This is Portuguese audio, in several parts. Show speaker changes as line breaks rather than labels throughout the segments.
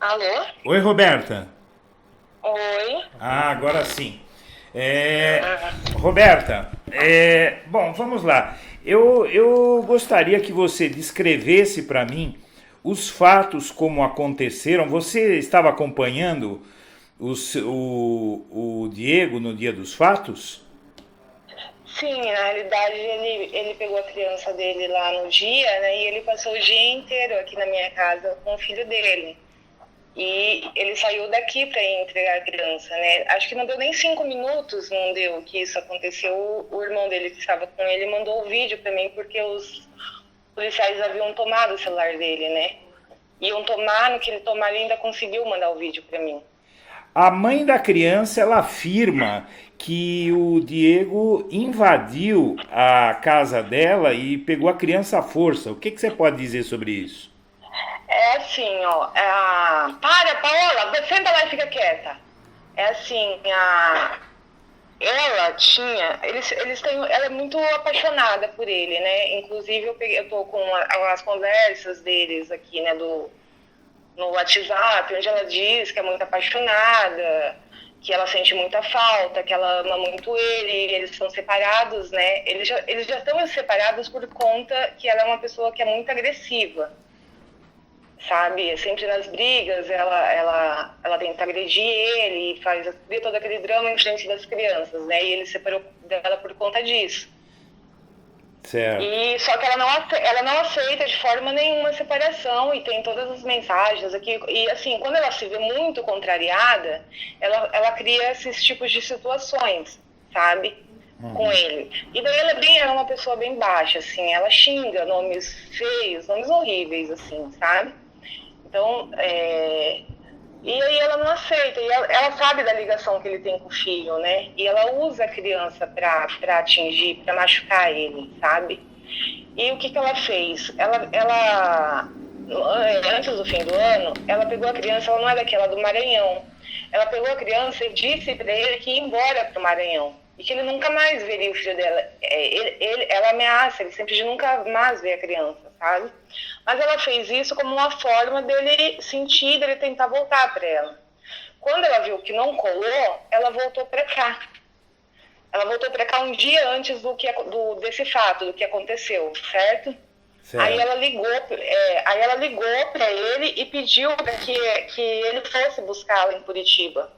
Alô?
Oi, Roberta.
Oi?
Agora sim. Roberta, bom, vamos lá. Eu gostaria que você descrevesse para mim os fatos como aconteceram. Você estava acompanhando o Diego no dia dos fatos?
Sim, na realidade ele pegou a criança dele lá no dia, né? E ele passou o dia inteiro aqui na minha casa com o filho dele. E ele saiu daqui para ir entregar a criança, né? Acho que não deu nem 5 minutos, não deu, que isso aconteceu. O irmão dele que estava com ele mandou o vídeo para mim porque os policiais haviam tomado o celular dele, né? Iam tomar, no que ele tomar ele ainda conseguiu mandar o vídeo para mim.
A mãe da criança, ela afirma que o Diego invadiu a casa dela e pegou a criança à força. O que você pode dizer sobre isso?
É assim, ó. Para, Paola, senta lá e fica quieta. É assim, ela tinha. Eles têm. Ela é muito apaixonada por ele, né? Inclusive, eu tô com as conversas deles aqui, né? No WhatsApp, onde ela diz que é muito apaixonada, que ela sente muita falta, que ela ama muito ele, eles são separados, né? Eles já estão separados por conta que ela é uma pessoa que é muito agressiva, sabe? Sempre nas brigas, ela tenta agredir ele, cria todo aquele drama em frente das crianças, né? E ele se separou dela por conta disso.
Certo.
E só que ela não aceita de forma nenhuma a separação e tem todas as mensagens aqui. E assim, quando ela se vê muito contrariada, ela cria esses tipos de situações, sabe? Com ele. E daí ela é uma pessoa bem baixa, assim, ela xinga nomes feios, nomes horríveis, assim, sabe? Então, e aí ela não aceita, e ela sabe da ligação que ele tem com o filho, né? E ela usa a criança pra atingir, pra machucar ele, sabe? E o que que ela fez? Antes do fim do ano, ela pegou a criança, ela não é daquela do Maranhão. Ela pegou a criança e disse pra ele que ia embora pro Maranhão. E que ele nunca mais veria o filho dela. Ela ameaça ele sempre de nunca mais ver a criança, sabe? Mas ela fez isso como uma forma dele sentir, dele tentar voltar para ela. Quando ela viu que não colou, ela voltou para cá. Ela voltou para cá um dia antes desse fato, do que aconteceu, certo? Aí
Certo.
ela ligou para ele e pediu para que ele fosse buscá-la em Curitiba.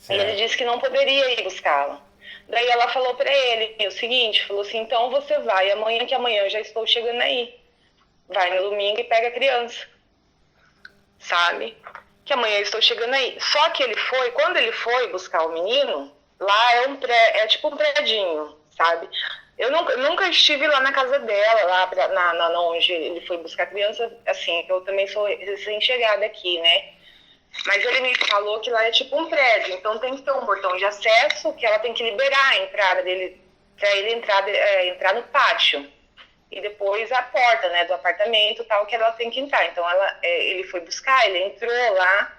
E ele
Certo.
disse que não poderia ir buscá-la. Daí ela falou para ele o seguinte, falou assim, então você vai amanhã, que amanhã eu já estou chegando aí. Vai no domingo e pega a criança, sabe? Que amanhã eu estou chegando aí. Só que quando ele foi buscar o menino, lá é tipo um predinho, sabe? Eu nunca estive lá na casa dela, lá onde ele foi buscar a criança, assim, eu também sou recém-chegada aqui, né? Mas ele me falou que lá é tipo um prédio, então tem que ter um portão de acesso que ela tem que liberar a entrada dele, para ele entrar no pátio. E depois a porta, né, do apartamento, tal, que ela tem que entrar. Então ele foi buscar, ele entrou lá,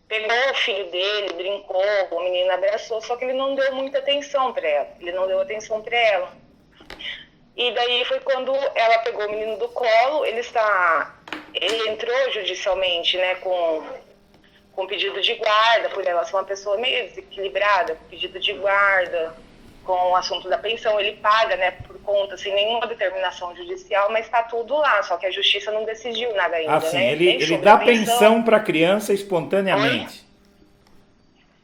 pegou o filho dele, brincou, o menino abraçou, só que ele não deu muita atenção para ela. Ele não deu atenção para ela. E daí foi quando ela pegou o menino do colo, ele entrou judicialmente, né, com pedido de guarda, por ela ser uma pessoa meio desequilibrada, com pedido de guarda, com o assunto da pensão, ele paga, né, por conta, sem nenhuma determinação judicial, mas está tudo lá, só que a justiça não decidiu nada ainda,
Assim,
né,
ele,
nem
ele
sobre a
dá
pensão.
pensão para a criança
Oi?
espontaneamente.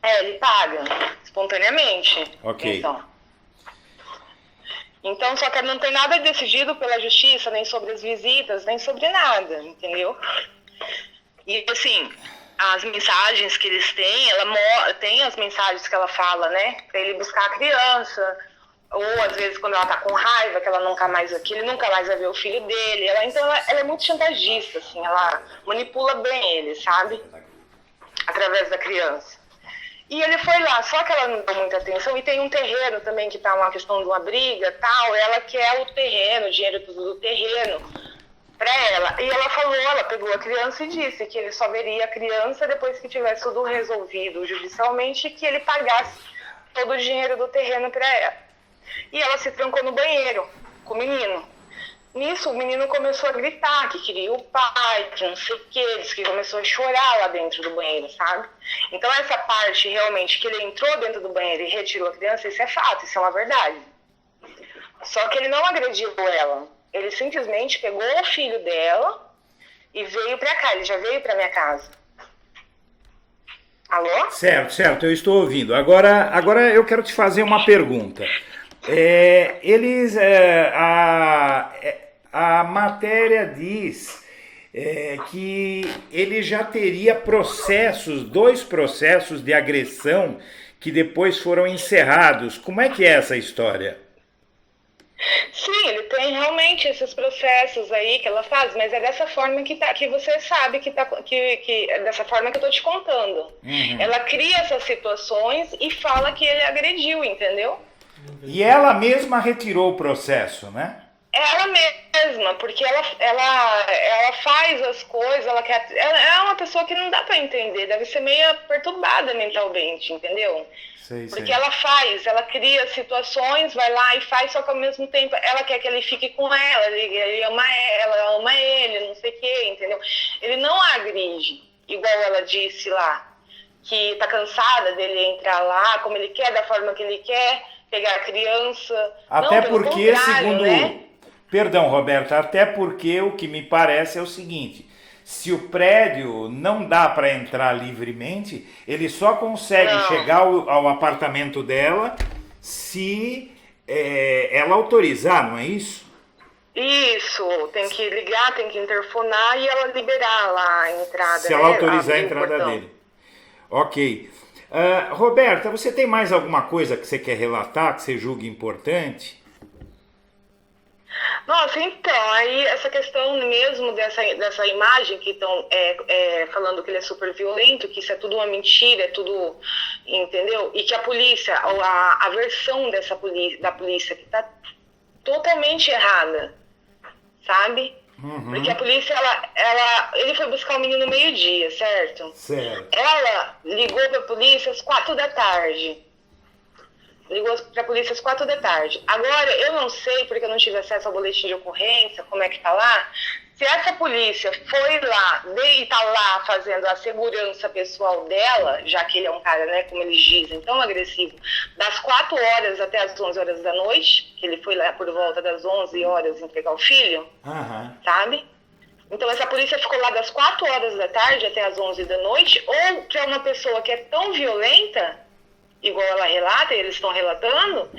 Ele paga, espontaneamente,
Ok.
pensão. Então, só que não tem nada decidido pela justiça, nem sobre as visitas, nem sobre nada, entendeu? E assim, as mensagens que eles têm, ela tem as mensagens que ela fala, né? Pra ele buscar a criança, ou às vezes quando ela tá com raiva, que ele nunca mais vai ver o filho dele. Ela é muito chantagista, assim, ela manipula bem ele, sabe? Através da criança. E ele foi lá, só que ela não deu muita atenção, e tem um terreno também que tá uma questão de uma briga tal, ela quer o terreno, o dinheiro tudo do terreno para ela. E ela pegou a criança e disse que ele só veria a criança depois que tivesse tudo resolvido judicialmente, que ele pagasse todo o dinheiro do terreno para ela. E ela se trancou no banheiro com o menino. Nisso, o menino começou a gritar que queria o pai, que não sei o que, disse que começou a chorar lá dentro do banheiro, sabe? Então, essa parte, realmente, que ele entrou dentro do banheiro e retirou a criança, isso é fato, isso é uma verdade. Só que ele não agrediu ela. Ele simplesmente pegou o filho dela e veio pra cá, ele já veio pra minha casa. Alô?
Certo, eu estou ouvindo. Agora eu quero te fazer uma pergunta. A matéria diz que ele já teria dois processos de agressão que depois foram encerrados. Como é que é essa história?
Sim, ele tem realmente esses processos aí que ela faz, mas é dessa forma que você sabe que é dessa forma que eu tô te contando.
Uhum.
Ela cria essas situações e fala que ele agrediu, entendeu?
E ela mesma retirou o processo, né?
Ela mesma, porque ela faz as coisas, ela é uma pessoa que não dá pra entender, deve ser meio perturbada mentalmente, entendeu? Porque ela cria situações, vai lá e faz, só que ao mesmo tempo ela quer que ele fique com ela, ele ama ela ama ele, não sei o que, entendeu? Ele não a agride, igual ela disse lá, que tá cansada dele entrar lá como ele quer, da forma que ele quer, pegar a criança.
Até
não,
porque, segundo...
né?
Perdão, Roberta, até porque o que me parece é o seguinte: se o prédio não dá para entrar livremente, ele só consegue chegar ao apartamento dela se ela autorizar, não é isso?
Isso, tem que ligar, tem que interfonar e ela liberar lá a entrada.
Se ela autorizar a entrada dele. Ok. Roberta, você tem mais alguma coisa que você quer relatar, que você julgue importante?
Nossa, então, aí essa questão mesmo dessa imagem que estão falando que ele é super violento, que isso é tudo uma mentira, é tudo, entendeu? E que a polícia, a versão da polícia que está totalmente errada, sabe?
Uhum.
Porque a polícia, ele foi buscar o menino meio-dia, certo?
Certo.
Ela ligou para a polícia às 4 da tarde. Ligou para a polícia às 4 da tarde. Agora, eu não sei, porque eu não tive acesso ao boletim de ocorrência, como é que tá lá, se essa polícia foi lá, e tá lá fazendo a segurança pessoal dela, já que ele é um cara, né, como eles dizem, tão agressivo, das 4 horas até as 11 horas da noite, que ele foi lá por volta das 11 horas entregar o filho, sabe? Então, essa polícia ficou lá das 4 horas da tarde até as 11 da noite, ou que é uma pessoa que é tão violenta, igual ela relata, e eles estão relatando,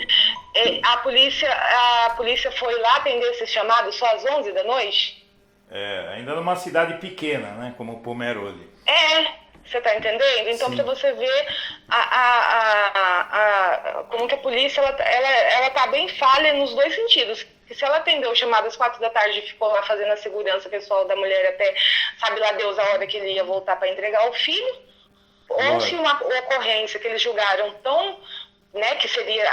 a polícia foi lá atender esse chamado só às 11 da noite.
Ainda numa cidade pequena, né, como Pomerode.
Você tá entendendo? Então, para você ver como que a polícia, ela tá bem falha nos dois sentidos. Que se ela atendeu o chamado às 4 da tarde e ficou lá fazendo a segurança pessoal da mulher até, sabe lá Deus, a hora que ele ia voltar para entregar o filho, ou se uma ocorrência que eles julgaram tão, né, que seria,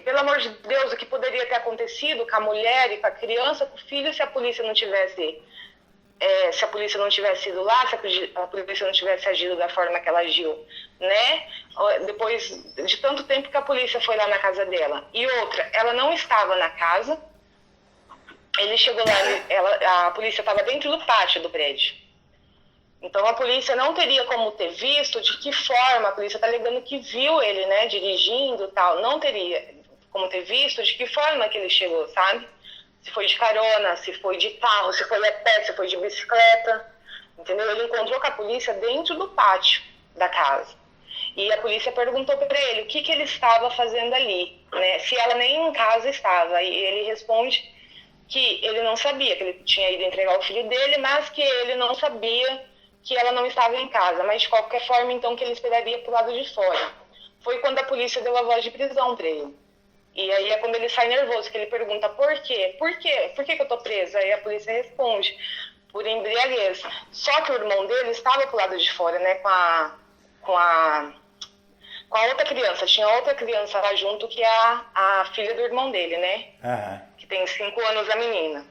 pelo amor de Deus, o que poderia ter acontecido com a mulher e com a criança, com o filho, se a polícia não tivesse ido lá, se a polícia não tivesse agido da forma que ela agiu, né? Depois de tanto tempo que a polícia foi lá na casa dela. E outra, ela não estava na casa, ele chegou lá, a polícia estava dentro do pátio do prédio. Então a polícia não teria como ter visto de que forma, a polícia está alegando que viu ele, né, dirigindo e tal, não teria como ter visto de que forma que ele chegou, sabe? Se foi de carona, se foi de carro, se foi a pé, se foi de bicicleta, entendeu? Ele encontrou com a polícia dentro do pátio da casa. E a polícia perguntou para ele o que ele estava fazendo ali, né? Se ela nem em casa estava. E ele responde que ele não sabia, que ele tinha ido entregar o filho dele, mas que ele não sabia que ela não estava em casa, mas de qualquer forma, então, que ele esperaria pro lado de fora. Foi quando a polícia deu a voz de prisão para ele. E aí é quando ele sai nervoso, que ele pergunta por quê? Por quê? Por que eu tô presa? Aí a polícia responde, por embriaguez. Só que o irmão dele estava pro lado de fora, né, com a outra criança. Tinha outra criança lá junto, que é a filha do irmão dele, né? Que tem 5 anos, a menina.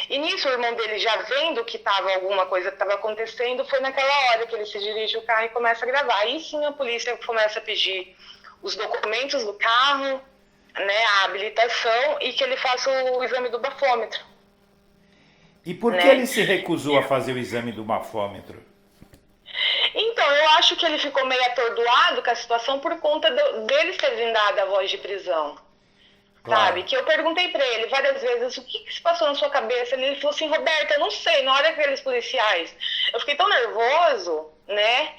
E nisso, o irmão dele, já vendo que tava alguma coisa que estava acontecendo, foi naquela hora que ele se dirige ao carro e começa a gravar. Aí sim a polícia começa a pedir os documentos do carro, né, a habilitação, e que ele faça o exame do bafômetro.
E por que
né?
ele se recusou a fazer o exame do bafômetro?
Então, eu acho que ele ficou meio atordoado com a situação por conta deles terem dado a voz de prisão.
Claro.
Sabe? Que eu perguntei pra ele várias vezes o que se passou na sua cabeça. Ele falou assim, Roberta, eu não sei, na hora que aqueles policiais. Eu fiquei tão nervoso, né?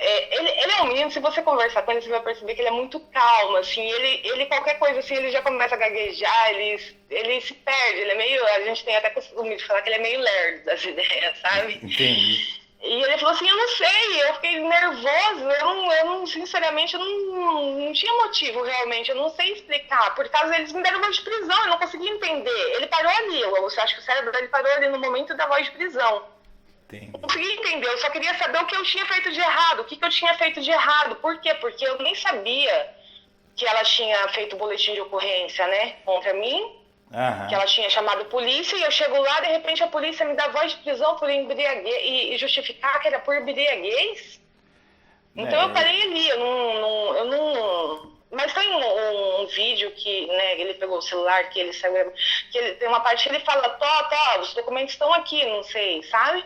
Ele é um menino, se você conversar com ele, você vai perceber que ele é muito calmo, assim, ele qualquer coisa assim, ele já começa a gaguejar, ele se perde, ele é meio, a gente tem até costume de falar que ele é meio lerdo das ideias, sabe?
Entendi.
E ele falou assim, eu não sei, eu fiquei nervoso, eu não sinceramente, eu não tinha motivo realmente, eu não sei explicar, por causa eles me deram voz de prisão, eu não consegui entender. Ele parou ali, você acha que o cérebro dele parou ali no momento da voz de prisão.
Entendi.
Não consegui entender, eu só queria saber o que eu tinha feito de errado, o que eu tinha feito de errado, por quê? Porque eu nem sabia que ela tinha feito boletim de ocorrência, né, contra mim, que ela tinha chamado polícia, e eu chego lá, de repente a polícia me dá voz de prisão por embriaguez, e justificar que era por embriaguez. Então eu parei ali, eu não... Mas tem um vídeo que, né, ele pegou o celular, que ele saiu, que ele, tem uma parte que ele fala, os documentos estão aqui, não sei, sabe?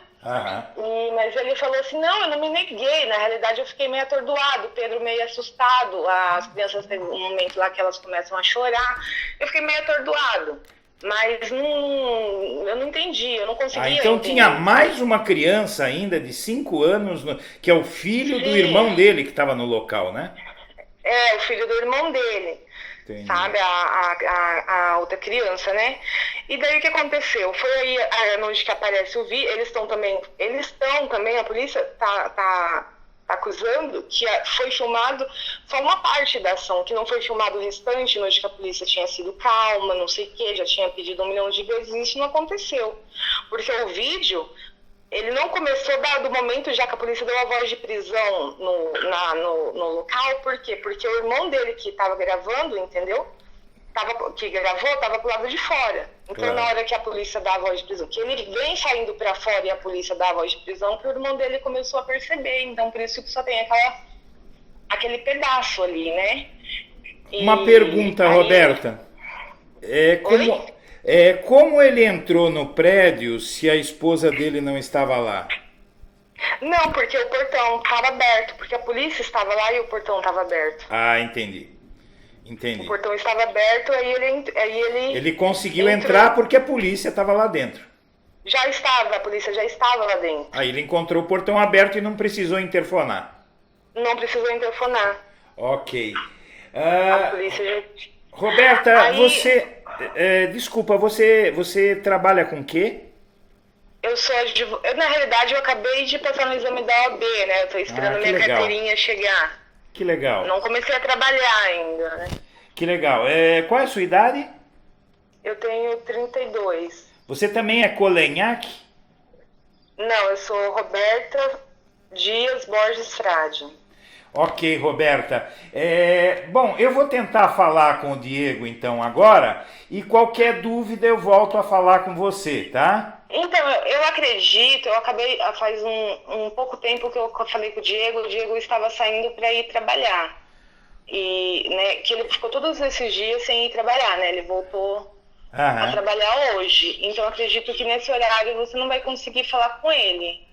Mas ele falou assim, não, eu não me neguei, na realidade eu fiquei meio atordoado, o Pedro meio assustado, as crianças têm um momento lá que elas começam a chorar, eu fiquei meio atordoado, mas eu não entendi, eu não conseguia
então
entender.
tinha mais uma criança ainda de 5 anos, que é o filho do irmão dele que estava no local, né?
É, o filho do irmão dele. Entendi. Sabe, a outra criança, né? E daí o que aconteceu? Foi aí a noite que aparece o vídeo, eles estão também, a polícia tá acusando que foi filmado só uma parte da ação, que não foi filmado o restante, noite que a polícia tinha sido calma, não sei o que, já tinha pedido 1 milhão de vezes, isso não aconteceu. Porque o vídeo, ele não começou do momento já que a polícia deu a voz de prisão no local. Por quê? Porque o irmão dele que estava gravando, entendeu? Que gravou, estava pro lado de fora. Então, na hora que a polícia dá a voz de prisão, que ele vem saindo para fora e a polícia dá a voz de prisão, que o irmão dele começou a perceber. Então, por isso que só tem aquele pedaço ali, né?
Uma pergunta, aí, Roberta. Como ele entrou no prédio se a esposa dele não estava lá?
Não, porque o portão estava aberto, porque a polícia estava lá e o portão estava aberto.
Ah, entendi.
O portão estava aberto, aí ele...
Ele conseguiu entrar porque a polícia estava lá dentro.
A polícia já estava lá dentro.
Aí ele encontrou o portão aberto e não precisou interfonar.
Não precisou interfonar.
Ok.
A polícia já...
Roberta, você... desculpa, você trabalha com o quê?
Eu sou advogada. Na realidade, eu acabei de passar no exame da OAB, né? Eu tô esperando minha carteirinha chegar.
Que legal.
Não comecei a trabalhar ainda, né?
Que legal. Qual é a sua idade?
Eu tenho 32.
Você também é Colenhaque?
Não, eu sou Roberta Dias Borges Frade.
Ok, Roberta. Bom, eu vou tentar falar com o Diego então agora e qualquer dúvida eu volto a falar com você, tá?
Então, eu acredito, eu acabei, faz um pouco tempo que eu falei com o Diego estava saindo para ir trabalhar. E, né, que ele ficou todos esses dias sem ir trabalhar, né? Ele voltou a trabalhar hoje. Então, eu acredito que nesse horário você não vai conseguir falar com ele.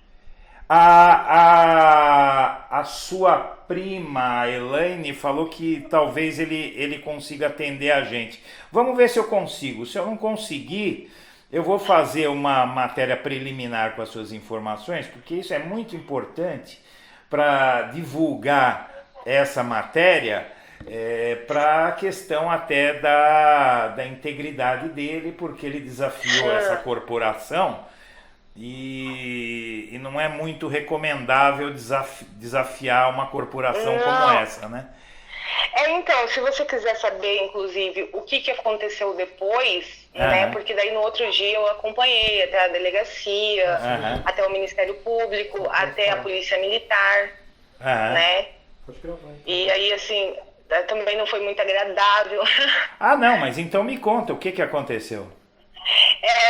A sua prima, a Elaine, falou que talvez ele consiga atender a gente. Vamos ver se eu consigo. Se eu não conseguir, eu vou fazer uma matéria preliminar com as suas informações, porque isso é muito importante para divulgar essa matéria, para a questão até da integridade dele, porque ele desafiou essa corporação. E não é muito recomendável desafiar uma corporação como essa, né?
Então, se você quiser saber, inclusive, o que aconteceu depois, né? Porque daí no outro dia eu acompanhei até a delegacia, até o Ministério Público, até a Polícia Militar, né? E aí, assim, também não foi muito agradável.
Ah, não, mas então me conta, o que aconteceu?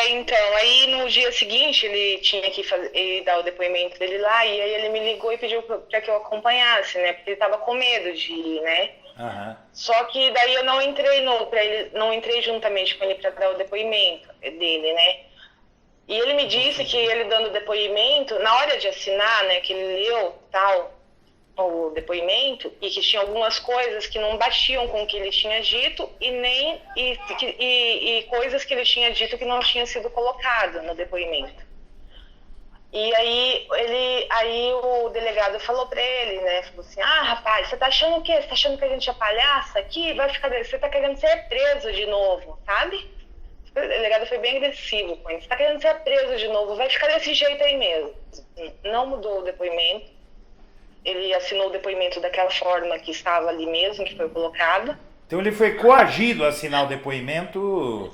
Então, aí no dia seguinte ele tinha que dar o depoimento dele lá, e aí ele me ligou e pediu para que eu acompanhasse, né? Porque ele tava com medo de ir, né? Só que daí eu não entrei não entrei juntamente com ele para dar o depoimento dele, né? E ele me disse que ele dando depoimento, na hora de assinar, né, que ele leu tal o depoimento, e que tinha algumas coisas que não batiam com o que ele tinha dito e coisas que ele tinha dito que não tinha sido colocado no depoimento. E aí o delegado falou pra ele, né, falou assim, rapaz, você tá achando o quê? Você tá achando que a gente é palhaça aqui? Você tá querendo ser preso de novo, sabe? O delegado foi bem agressivo com ele. Você tá querendo ser preso de novo, vai ficar desse jeito aí mesmo. Não mudou o depoimento. Ele assinou o depoimento daquela forma que estava ali mesmo, que foi colocado.
Então ele foi coagido a assinar o depoimento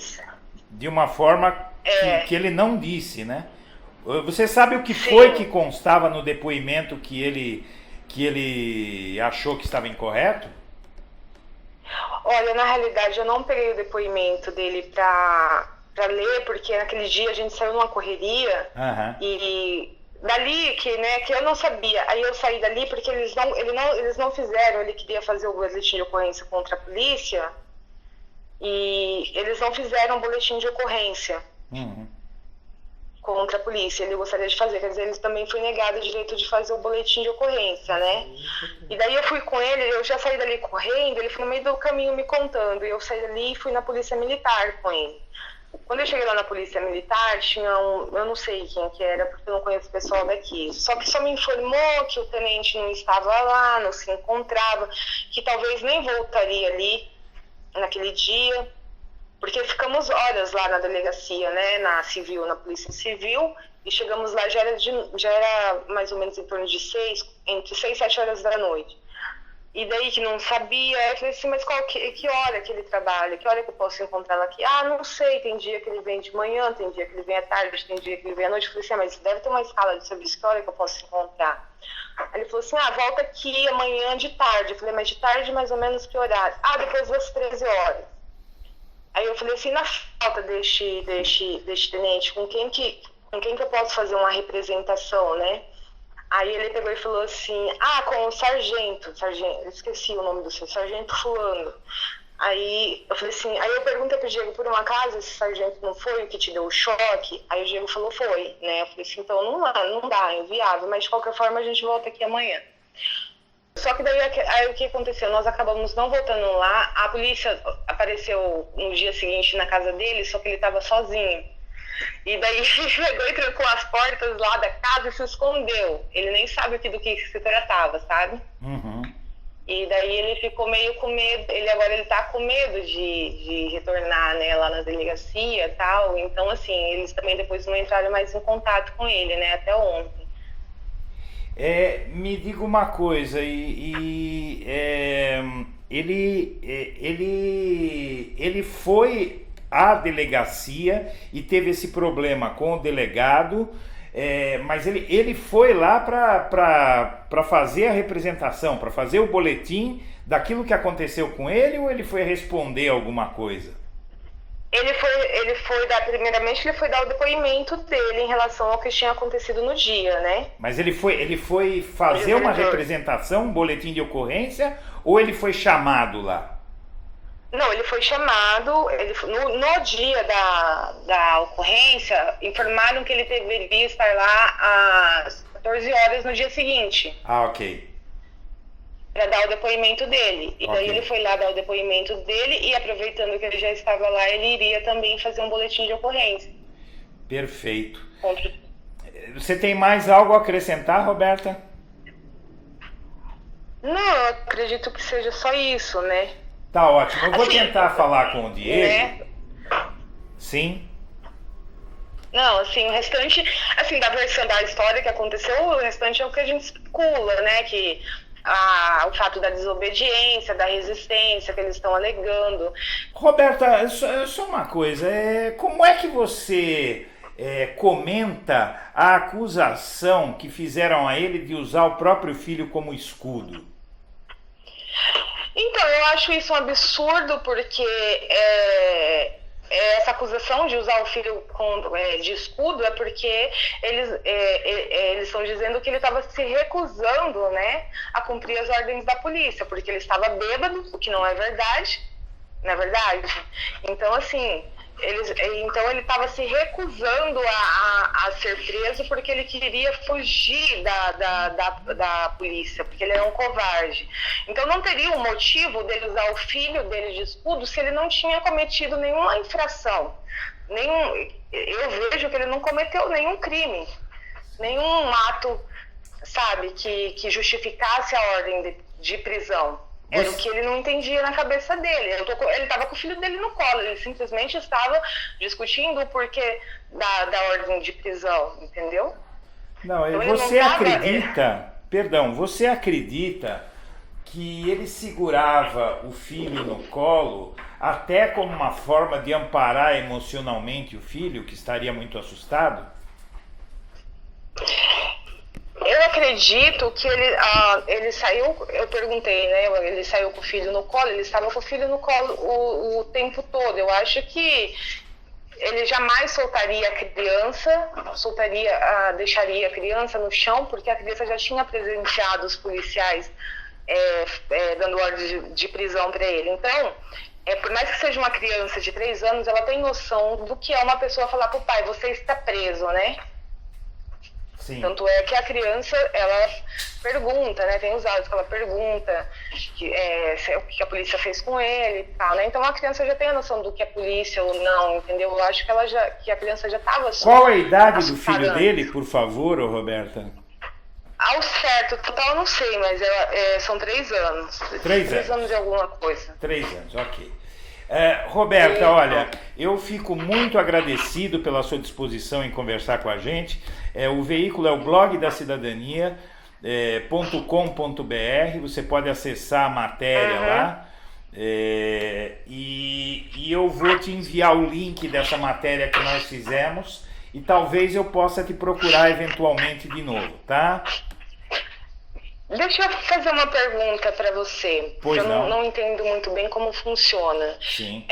de uma forma que ele não disse, né? Você sabe o que foi que constava no depoimento que ele achou que estava incorreto?
Olha, na realidade eu não peguei o depoimento dele pra ler, porque naquele dia a gente saiu numa correria e dali que eu não sabia. Aí eu saí dali porque eles não fizeram, ele queria fazer o boletim de ocorrência contra a polícia e eles não fizeram o boletim de ocorrência contra a polícia. Ele gostaria de fazer, quer dizer, ele também foi negado o direito de fazer o boletim de ocorrência, né? E daí eu fui com ele, eu já saí dali correndo, ele foi no meio do caminho me contando, e eu saí dali e fui na polícia militar com ele. Quando eu cheguei lá na polícia militar, tinha eu não sei quem que era, porque eu não conheço o pessoal daqui, só que só me informou que o tenente não estava lá, não se encontrava, que talvez nem voltaria ali naquele dia, porque ficamos horas lá na delegacia, né, na polícia civil, e chegamos lá, já era mais ou menos em torno de entre 6 e 7 horas da noite. E daí que não sabia, eu falei assim, mas que hora que ele trabalha? Que hora que eu posso encontrá-lo aqui? Não sei, tem dia que ele vem de manhã, tem dia que ele vem à tarde, tem dia que ele vem à noite. Eu falei assim, mas deve ter uma escala de serviço, que hora que eu posso encontrar? Aí ele falou assim, volta aqui amanhã de tarde. Eu falei, mas de tarde mais ou menos que horário? Depois das 13 horas. Aí eu falei assim, na falta deste tenente, com quem que eu posso fazer uma representação, né? Aí ele pegou e falou assim, com o sargento, eu esqueci o nome do seu sargento fulano. Aí eu falei assim, aí eu perguntei pro Diego, por um acaso esse sargento não foi o que te deu o choque? Aí o Diego falou, foi, né? Eu falei assim, então não dá, é inviável, mas de qualquer forma a gente volta aqui amanhã. Só que daí aí o que aconteceu? Nós acabamos não voltando lá, a polícia apareceu no dia seguinte na casa dele, só que ele estava sozinho. E daí ele chegou e trancou as portas lá da casa e se escondeu. Ele nem sabe do que se tratava, sabe? E daí ele ficou meio com medo, ele tá com medo de retornar, né, lá na delegacia e tal. Então, assim, eles também depois não entraram mais em contato com ele, né, até ontem.
Me diga uma coisa, ele foi à delegacia e teve esse problema com o delegado, mas ele foi lá para fazer a representação, para fazer o boletim daquilo que aconteceu com ele, ou ele foi responder alguma coisa? Primeiramente ele foi dar o depoimento dele em relação ao que tinha acontecido no dia, né? Mas ele foi fazer uma representação, um boletim de ocorrência, ou ele foi chamado lá? Não, ele foi chamado, no dia da ocorrência, informaram que ele deveria estar lá às 14 horas no dia seguinte. Ok. Para dar o depoimento dele. E daí ele foi lá dar o depoimento dele e, aproveitando que ele já estava lá, ele iria também fazer um boletim de ocorrência. Perfeito. Você tem mais algo a acrescentar, Roberta? Não, eu acredito que seja só isso, né? Tá ótimo. Eu vou tentar falar com o Diego. Né? Sim. Não, assim, o restante, assim, da versão da história que aconteceu, o restante é o que a gente especula, né? Que o fato da desobediência, da resistência que eles estão alegando. Roberta, só uma coisa, como é que você comenta a acusação que fizeram a ele de usar o próprio filho como escudo? Então, eu acho isso um absurdo, porque essa acusação de usar o filho de escudo é porque eles estão dizendo que ele estava se recusando, né, a cumprir as ordens da polícia, porque ele estava bêbado, o que não é verdade, não é verdade? Então, assim,
Então ele estava se recusando a ser preso porque ele queria fugir da polícia, porque ele era um covarde. Então não teria um motivo dele usar o filho dele de escudo se ele não tinha cometido nenhuma infração. Eu vejo que ele não cometeu nenhum crime, nenhum ato, sabe, que justificasse a ordem de prisão. Era o que ele não entendia na cabeça dele. Ele estava com o filho dele no colo, ele simplesmente estava discutindo o porquê da ordem de prisão, entendeu?
Não,
então,
você acredita, perdão, você acredita que ele segurava o filho no colo até como uma forma de amparar emocionalmente o filho, que estaria muito assustado?
Eu acredito que ele saiu, eu perguntei, né? Ele saiu com o filho no colo, ele estava com o filho no colo o tempo todo. Eu acho que ele jamais soltaria a criança, deixaria a criança no chão, porque a criança já tinha presenciado os policiais dando ordem de prisão para ele. Então, por mais que seja uma criança de 3 anos, ela tem noção do que é uma pessoa falar pro pai, você está preso, né?
Sim.
Tanto é que a criança, ela pergunta, né? Tem os áudios que ela pergunta o que a polícia fez com ele e tal, né? Então a criança já tem a noção do que é polícia ou não, entendeu? Eu acho que a criança já estava...
Qual a idade do filho dele, por favor, Roberta?
Ao certo, total eu não sei, mas são 3 anos. 3 anos e alguma coisa.
3 anos, ok. Roberta, olha, eu fico muito agradecido pela sua disposição em conversar com a gente. O veículo é o blog da cidadania, .com.br, você pode acessar a matéria lá, e eu vou te enviar o link dessa matéria que nós fizemos e talvez eu possa te procurar eventualmente de novo, tá?
Deixa eu fazer uma pergunta para você,
pois
eu não entendo muito bem como funciona.
Sim.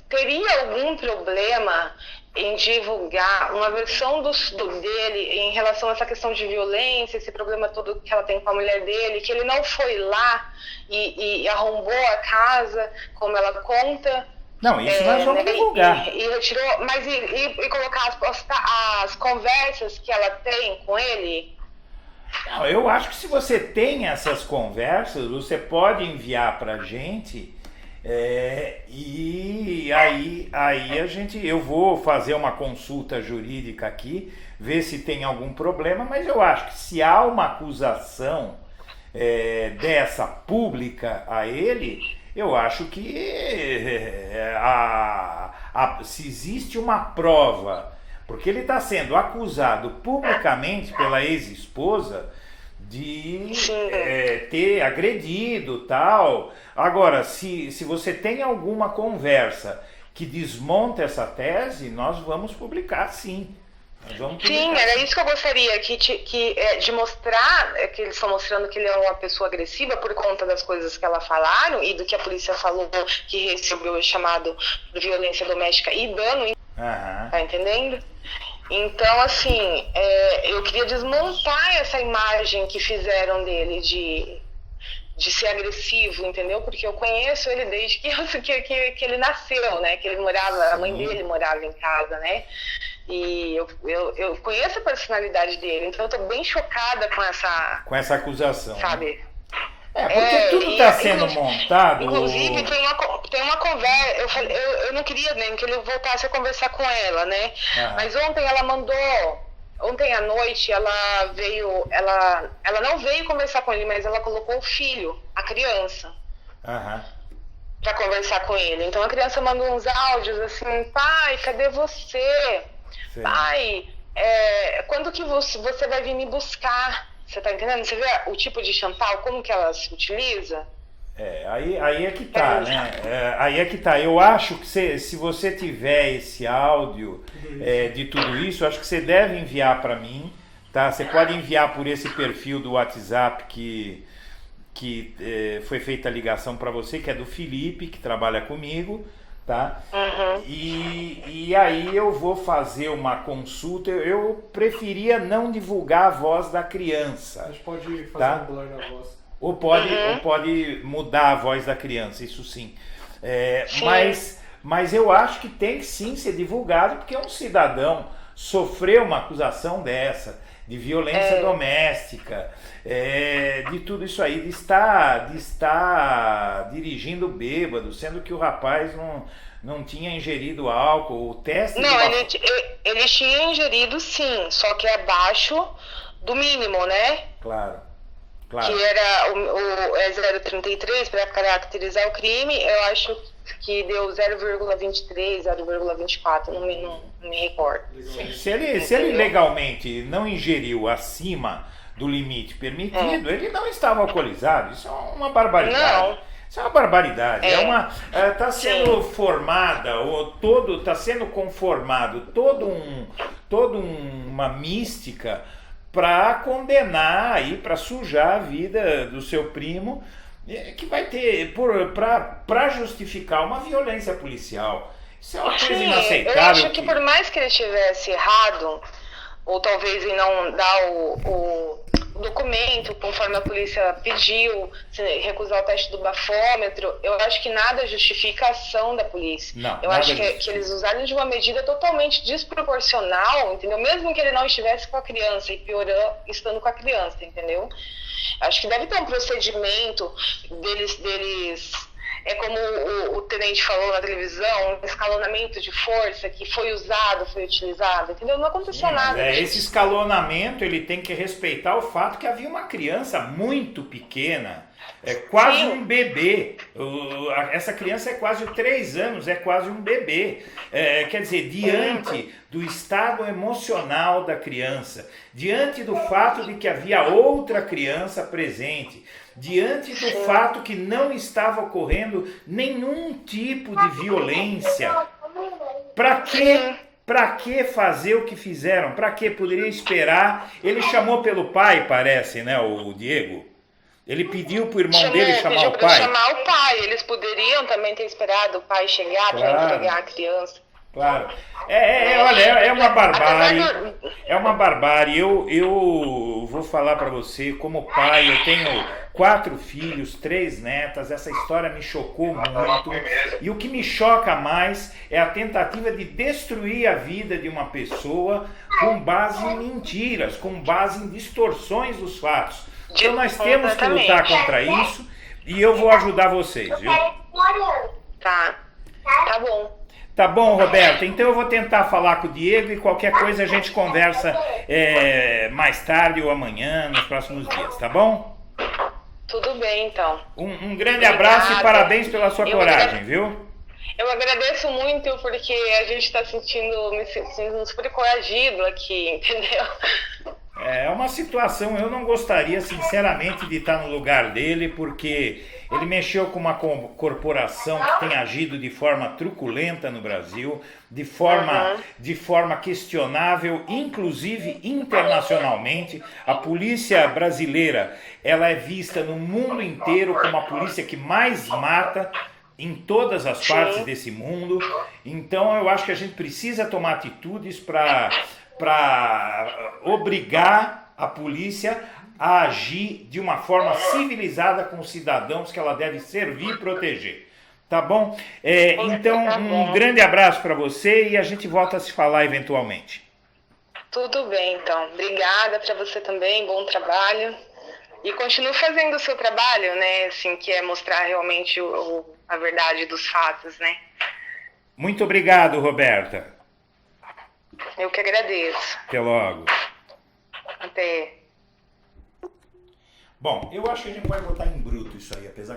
Teria algum problema em divulgar uma versão dele em relação a essa questão de violência, esse problema todo que ela tem com a mulher dele, que ele não foi lá e arrombou a casa, como ela conta?
Não, isso nós vamos divulgar.
E retirou, mas e colocar as conversas que ela tem com ele?
Não, eu acho que se você tem essas conversas, você pode enviar para a gente, e aí eu vou fazer uma consulta jurídica aqui, ver se tem algum problema, mas eu acho que se há uma acusação dessa pública a ele, eu acho que se existe uma prova, porque ele está sendo acusado publicamente pela ex-esposa de ter agredido tal. Agora, se você tem alguma conversa que desmonta essa tese, nós vamos publicar sim.
Sim, era isso que eu gostaria, de mostrar, que eles estão mostrando que ele é uma pessoa agressiva por conta das coisas que ela falaram e do que a polícia falou, que recebeu o chamado de violência doméstica e dano. Tá entendendo? Então, assim, eu queria desmontar essa imagem que fizeram dele de ser agressivo, entendeu? Porque eu conheço ele desde que ele nasceu, né? Que ele morava, a mãe dele morava em casa, né? E eu conheço a personalidade dele, então eu tô bem chocada com essa
acusação.
Sabe?
Porque tudo está sendo montado.
Inclusive, tem uma conversa. Eu não queria nem que ele voltasse a conversar com ela, né? Mas ontem ela mandou. Ontem à noite ela veio. Ela não veio conversar com ele, mas ela colocou o filho, a criança, para conversar com ele. Então a criança mandou uns áudios assim: pai, cadê você? Sim. Pai, quando que você vai vir me buscar? Você tá entendendo? Você vê o tipo de chantal, como que ela se utiliza?
Aí é que tá, né? Aí é que tá. Eu acho que se você tiver esse áudio de tudo isso, acho que você deve enviar para mim, tá? Você pode enviar por esse perfil do WhatsApp que foi feita a ligação para você, que é do Felipe, que trabalha comigo, tá? E aí eu vou fazer uma consulta. Eu preferia não divulgar a voz da criança.
A gente pode fazer um blur na voz.
Ou pode mudar a voz da criança, isso sim. mas eu acho que tem que sim ser divulgado, porque um cidadão sofreu uma acusação dessa, de violência doméstica, de tudo isso aí, de estar dirigindo bêbado, sendo que o rapaz não tinha ingerido álcool, o teste...
Não, ele tinha ingerido sim, só que abaixo do mínimo, né?
Claro.
Que era o 0,33 para caracterizar o crime, eu acho que deu 0,23, 0,24, não me recordo.
Se ele legalmente não ingeriu acima do limite permitido, ele não estava alcoolizado. Isso é uma barbaridade.
Não.
Isso é uma barbaridade. Está sendo formada, está sendo conformado toda uma mística para condenar aí, para sujar a vida do seu primo, que vai ter para justificar uma violência policial. Isso é uma coisa inaceitável.
Eu acho que por mais que ele tivesse errado, ou talvez em não dar o documento conforme a polícia pediu, recusar o teste do bafômetro, eu acho que nada justifica a ação da polícia. Eu acho que eles usaram de uma medida totalmente desproporcional, entendeu? Mesmo que ele não estivesse com a criança e piorando estando com a criança, entendeu? Acho que deve ter um procedimento deles é como o tenente falou na televisão, um escalonamento de força que foi usado, foi utilizado, entendeu? Não aconteceu nada.
Esse escalonamento, ele tem que respeitar o fato que havia uma criança muito pequena, quase um bebê. Essa criança é quase 3 anos, é quase um bebê. Quer dizer, diante do estado emocional da criança, diante do fato de que havia outra criança presente, diante do fato que não estava ocorrendo nenhum tipo de violência, para que fazer o que fizeram? Para que poderia esperar? Ele chamou pelo pai, parece, né, o Diego? Ele pediu pro irmão dele chamar o pai.
Chamar o pai. Eles poderiam também ter esperado o pai chegar para entregar a criança.
Claro. Olha, é uma barbárie. É uma barbárie. Eu vou falar para você, como pai, eu tenho 4 filhos, 3 netas, essa história me chocou muito. E o que me choca mais é a tentativa de destruir a vida de uma pessoa com base em mentiras, com base em distorções dos fatos. Então nós temos que lutar contra isso e eu vou ajudar vocês, viu?
Tá bom.
Tá bom, Roberta. Então eu vou tentar falar com o Diego e qualquer coisa a gente conversa mais tarde ou amanhã, nos próximos dias, tá bom?
Tudo bem, então.
Um grande abraço e parabéns pela sua coragem, viu?
Eu agradeço muito porque a gente está me sentindo super coragido aqui, entendeu?
É uma situação, eu não gostaria sinceramente de estar no lugar dele, porque ele mexeu com uma corporação que tem agido de forma truculenta no Brasil, de forma questionável, inclusive internacionalmente. A polícia brasileira, ela é vista no mundo inteiro como a polícia que mais mata em todas as partes desse mundo. Então eu acho que a gente precisa tomar atitudes para obrigar a polícia a agir de uma forma civilizada com os cidadãos que ela deve servir e proteger. Tá bom? Então, um grande abraço para você e a gente volta a se falar eventualmente.
Tudo bem, então. Obrigada para você também, bom trabalho. E continue fazendo o seu trabalho, né? Assim, que é mostrar realmente a verdade dos fatos, né?
Muito obrigado, Roberta.
Eu que agradeço.
Até logo.
Até.
Bom, eu acho que a gente vai botar em bruto isso aí, apesar